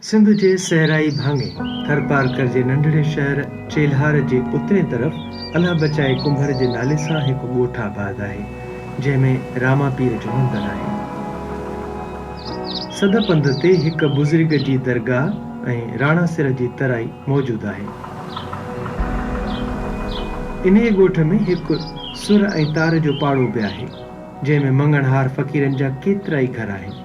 सिंध जे सहराई भाङे थरपारकर जे नंढड़े शहर चेल्हार जे उतरे तरफ़ अलाह बचाए कुंभर जे नाले सां हिकु ॻोठ आबाद आहे, जंहिंमें रामा पीर जो मंदरु आहे। सद पंध ते हिकु बुज़ुर्ग जी दरगाह ऐं राणा सिर जी तराई मौजूदु आहे। इन ॻोठ में हिकु सुर ऐं तार जो पाड़ो बि आहे, जंहिंमें मंगणहार फ़क़ीरनि जा केतिरा ई घर आहिनि।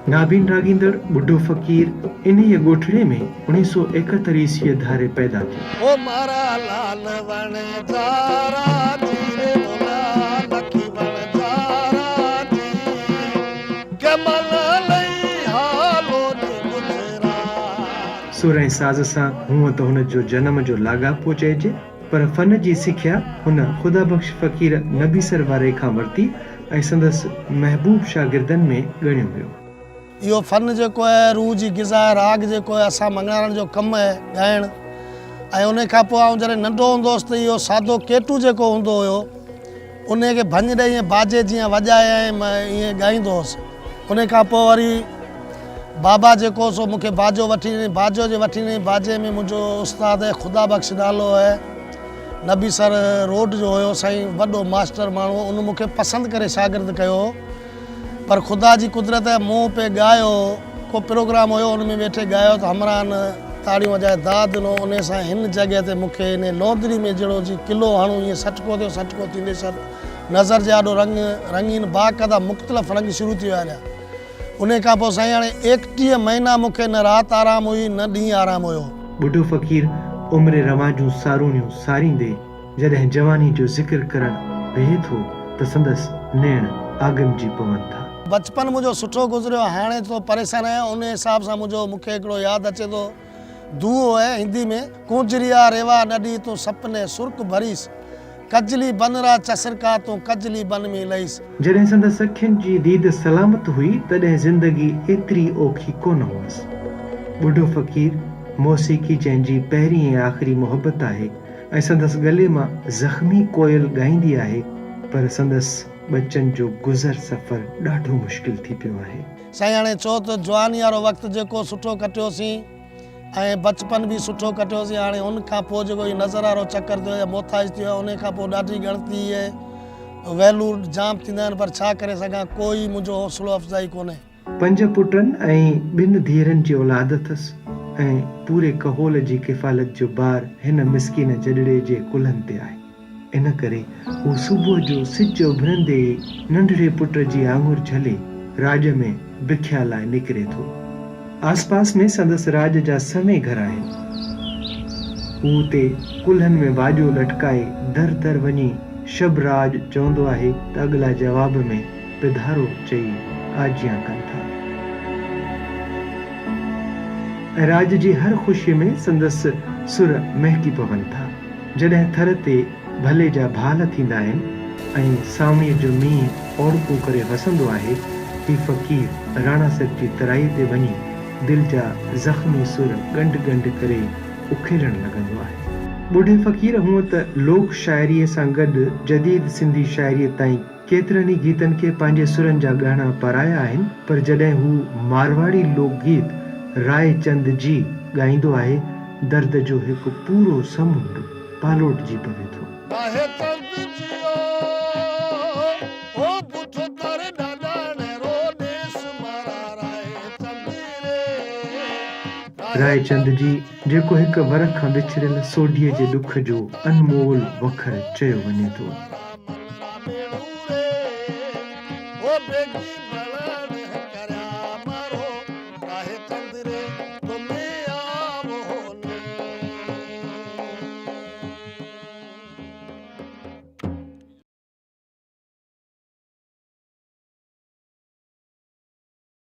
नाबीन रागींदड़ बुढ़ो फ़कीर इन ॻोठड़े में 1971 ईस्वी धारे पैदा थियो। ओ मारा लाल वण जारा धीरे बोला लखी वण जारा जी कमल लई हालो नी गुजरात। सुर ऐं साज़ सां हूअं त हुन जो जनम जो लाॻापो चइजे, पर फन जी सिख्या हुन ख़ुदा बख़्श फ़कीर नबी सर वारे खां वरिती ऐं संदसि महबूब शागिर्दनि में ॻणियो वियो। इहो फन जेको आहे रूह जी ग़िज़ा राग जेको आहे असां मंगणारण जो कमु आहे ॻाइणु, ऐं उन खां पोइ आउं जॾहिं नंढो हूंदो हुउसि त इहो सादो केटू जेको हूंदो हुयो उन खे भञ ॾेई ईअं बाजे जीअं वॼाए ऐं मां ईअं ॻाईंदो हुउसि। उन खां पोइ वरी बाबा जेको सो मूंखे बाजो वठी ॾिनई, बाजो जे वठी ॾिनई। बाजे में मुंहिंजो उस्ताद ख़ुदा बख़्श नालो आहे, नबी सर रोड जो हुयो साईं, वॾो मास्टर माण्हू, उन मूंखे पसंदि करे शागिर्द कयो। पर ख़ुदा जी कुदरत है, मूं पे गायो को प्रोग्राम हुयो, उन में वेठे गायो त हमरान ताड़ियूं वॼाए दाद ॾिनो। उन सां हिन जॻह ते मूंखे इन लोंदरी में जहिड़ो जी किलो हणूं ईअं सटको थियो, सटको थींदे सर नज़र जा ॾाढो रंगीन बाक़ाइदा मुख़्तलिफ़ रंग शुरू थी विया। उन खां पोइ साईं हाणे 31 महीना मूंखे न राति आराम हुई न ॾींहुं आराम हुयो। बुढ़ो फ़कीर उमिरि रवां जूं सारूणियूं सारींदे जॾहिं जवानी जो ज़िक्र करणु वेहे थो त संदसि नेण आगमजी पवनि था। बचपन मुंहिंजो सुठो गुज़रियो, हाणे तो परेशान आहियां। उन हिसाब सां मूंखे हिकिड़ो यादि अचे थो, दुओ आहे हिंदी में, कुंजरिया रेवा नदी तूं सपने सुर्ख भरीस कजली बनरा चसरका तूं कजली बन में लईस। जॾहिं संदसि अखियुनि जी दीद सलामत हुई तॾहिं ज़िंदगी एतिरी ओखी कोन हुअसि। बुढ़ो फ़कीर मौसीक़ी जंहिंजी पहिरीं ऐं आख़िरी मोहबत आहे ऐं संदसि गले मां ज़ख़्मी कोयल ॻाईंदी आहे, पर संदसि बच्चन जो गुज़र सफ़र ॾाढो मुश्किल थी पियो आहे। साईं हाणे चओ त जवानी वारो वक़्तु जेको सुठो कटियोसीं ऐं बचपन बि सुठो कटियोसीं, हाणे उन खां पोइ जेको इहो नज़र वारो चकर थियो, मोथाज थियो, उन खां पोइ ॾाढी ॻणती आहे, वैल्यू जाम थींदा आहिनि, पर छा करे सघां, कोई मुंहिंजो हौसलो अफ़ज़ाई कोन्हे। 5 पुटनि ऐं 2 धीअरनि जी औलाद अथसि ऐं पूरे कहोल जी किफ़ालत जो बार हिन मिसकीन जॾड़े जे कुल्हनि ते आहे। इन करे हू सुबुह जो सिज उभरंदे नंढड़े पुट जी आङुर झले राज में बिख्या लाइ निकिरे थो। आसपास में संदसि राज जा समे घर आहिनि। हू ते कुल्हनि में वाॼो लटकाए दर दर वञी शबराज चवंदो आहे त अॻिला जवाब में पिधारो चई आजियां कनि था। राज जी हर ख़ुशीअ में संदसि सुर महकी पवनि था। जॾहिं थर ते भले जा भाल थींदा आहिनि ऐं सावणीअ जो मींहुं ओड़कूं करे वसंदो आहे, ही फ़क़ीर राणा सिर जी तराई ते वञी दिलि जा ज़ख़्मी सुर गंढ गंढ करे उखेलण लॻंदो आहे। बुढ़े फ़क़ीर हूअं त लोक शाइरीअ सां गॾु जदीद सिंधी शाइरीअ ताईं केतिरनि ई गीतनि खे पंहिंजे सुरनि जा गहना पाराया आहिनि, पर जॾहिं हू मारवाड़ी लोकगीत रायचंद जी ॻाईंदो आहे, दर्द जो हिकु पूरो समुंड पालोटिजी पवे थो। रायचंद जी जेको हिकु वर खां विछड़ियल सोढीअ जे ॾुख जो अनमोल वखर चयो वञे थो।